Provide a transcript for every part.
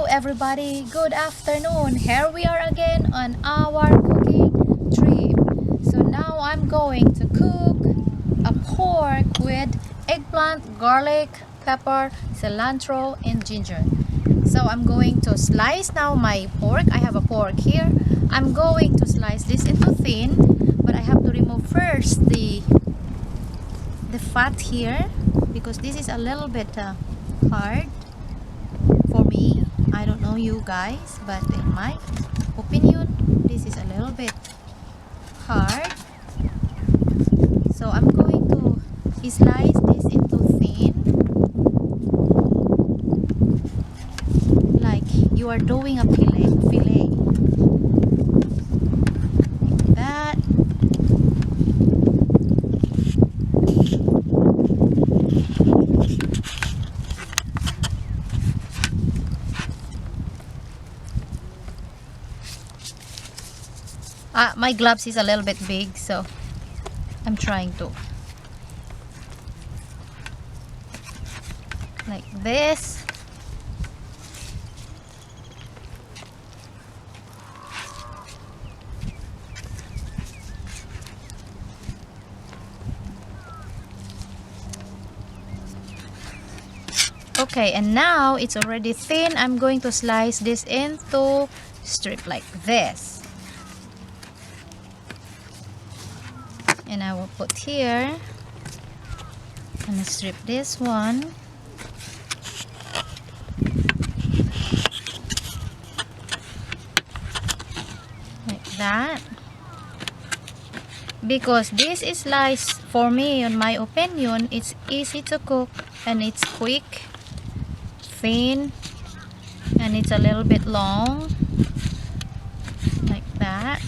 everybody, good afternoon. Here we are again on our cooking trip. So now I'm going to cook a pork with eggplant, garlic, pepper, cilantro and ginger. So I'm going to slice now my pork. I have a pork here. I'm going to slice this into thin, but I have to remove first the fat here because this is a little bit hard for me. I don't know you guys, but in my opinion this is a little bit hard. So I'm going to slice this into thin, like you are doing a fillet like that. My gloves is a little bit big, so I'm trying to like this. Okay, and now it's already thin. I'm going to slice this into strip like this. And I will put here and strip this one like that, because this is sliced, for me, in my opinion, it's easy to cook and it's quick, thin, and it's a little bit long like that.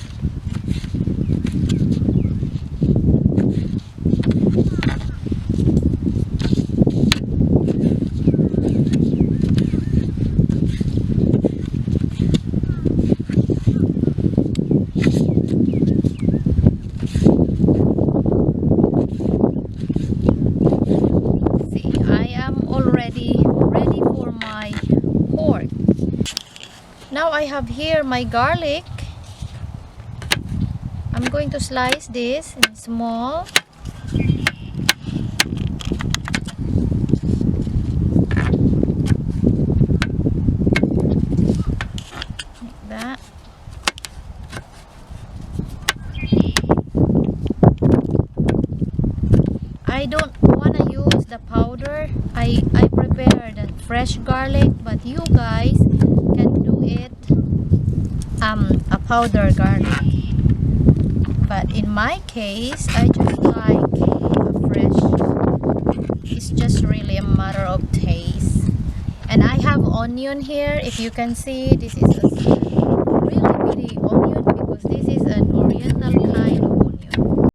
Ready for my pork. Now I have here my garlic. I'm going to slice this in small. Like that. I don't want to use the powder. I prepare the fresh garlic, but you guys can do it a powder garlic. But in my case, I just like a fresh. It's just really a matter of taste. And I have onion here. If you can see, this is a really pretty onion because this is an oriental kind of onion.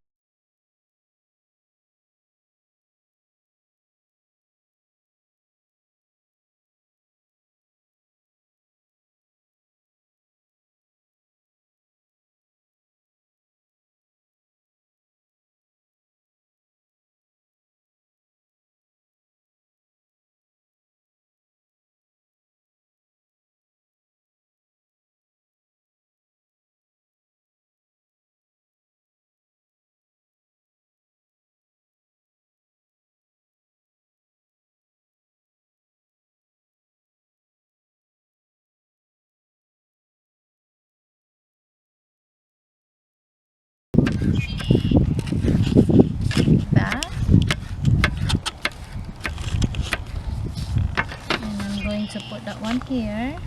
That. And I'm going to put that one here.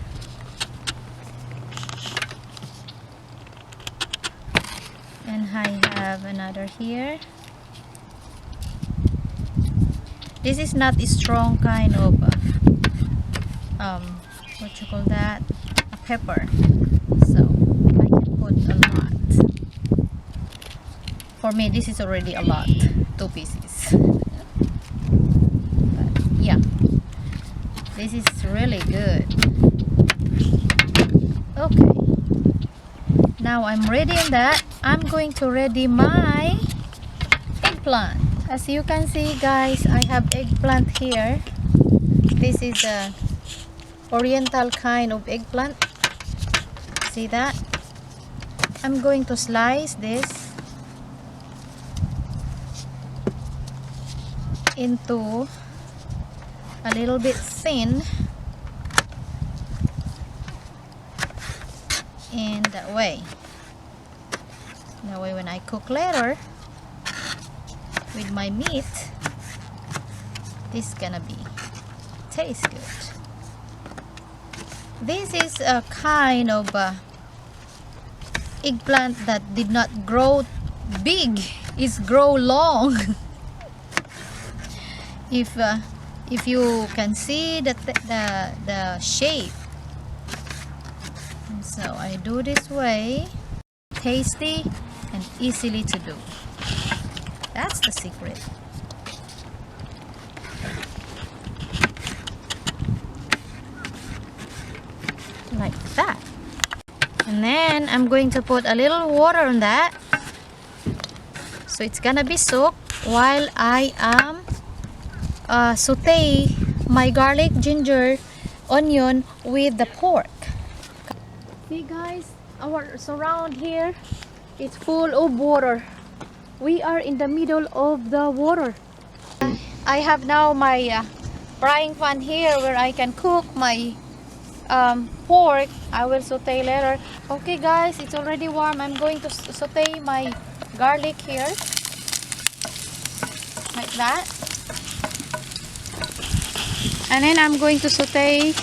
And I have another here. This is not a strong kind of what you call that, a pepper, so I can put a lot. For me this is already a lot, 2 pieces. But yeah, this is really good. Okay, now I'm ready in that. I'm going to ready my eggplant. As you can see guys, I have eggplant here. This is a oriental kind of eggplant. See that? I'm going to slice this into a little bit thin, in that way. That way when I cook later with my meat, this is gonna be taste good. This is a kind of eggplant that did not grow big, it's grow long. if you can see the shape. And so I do this way, tasty and easily to do. That's the secret. Like that. And then I'm going to put a little water on that, so it's gonna be soaked while I am saute my garlic, ginger, onion with the pork. See guys, our surround here is full of water. We are in the middle of the water. I have now my frying pan here where I can cook my pork. I will saute later. Okay guys, it's already warm. I'm going to saute my garlic here like that, and then I'm going to saute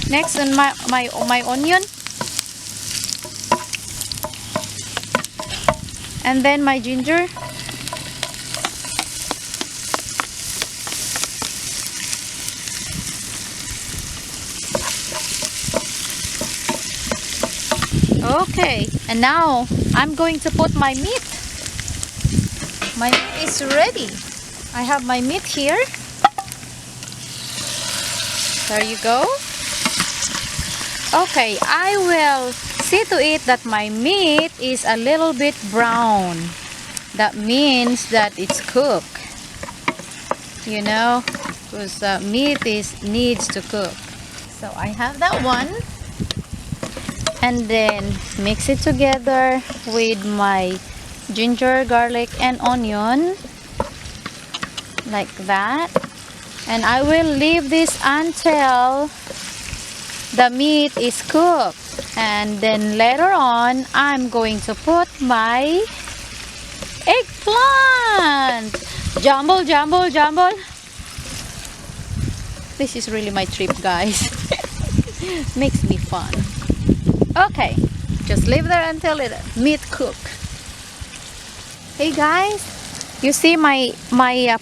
next on my onion, and then my ginger, okay. And now I'm going to put my meat. My meat is ready. I have my meat here. There you go. Okay, I will see to it that my meat is a little bit brown. That means that it's cooked. You know, because meat needs to cook. So I have that one. And then mix it together with my ginger, garlic, and onion like that. And I will leave this until the meat is cooked, and then later on I'm going to put my eggplant. Jumble, jumble, jumble. This is really my trip, guys. Makes me fun. Okay, just leave there until the meat cook. Hey guys, you see my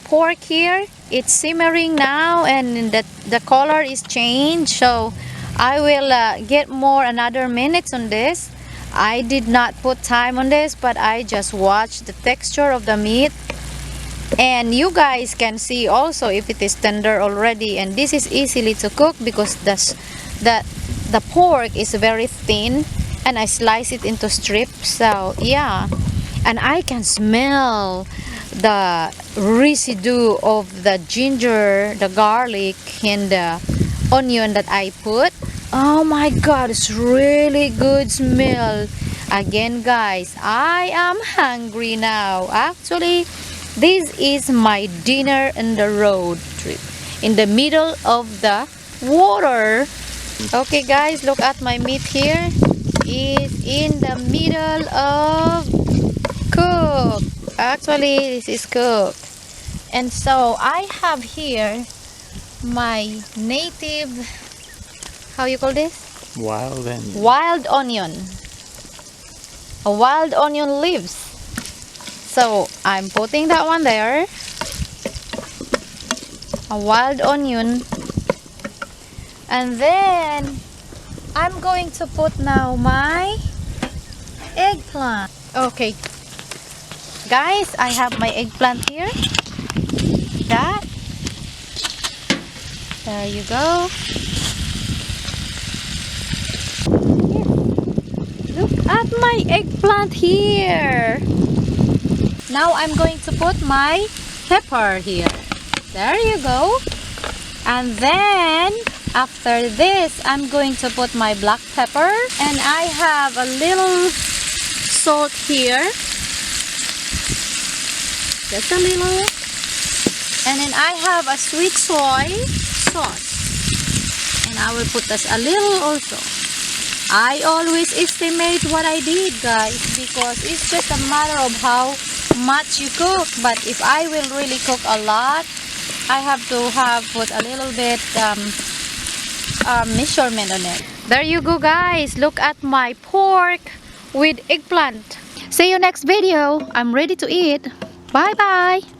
pork here? It's simmering now, and the color is changed. So I will get another minutes on this. I did not put time on this, but I just watched the texture of the meat, and you guys can see also if it is tender already. And this is easily to cook because the pork is very thin, and I slice it into strips. So yeah, and I can smell the residue of the ginger, the garlic, and the onion that I put. Oh my god, it's really good smell. Again guys, I am hungry now. Actually, this is my dinner in the road trip, in the middle of the water. Okay guys, look at my meat here. It's in the middle of cook. Actually, this is cooked. And so I have here my native, how you call this? Wild onion. Wild onion. A wild onion leaves. So I'm putting that one there. A wild onion. And then I'm going to put now my eggplant. Okay guys, I have my eggplant here. That. There you go. Look at my eggplant here. Now I'm going to put my pepper here. There you go. And then After this, I'm going to put my black pepper, and I have a little salt here, just a little, and then I have a sweet soy sauce, and I will put this a little also. I always estimate what I did, guys, because it's just a matter of how much you cook. But if I will really cook a lot, I have to put a little bit measurement on it. There you go, guys. Look at my pork with eggplant. See you next video. I'm ready to eat. Bye bye.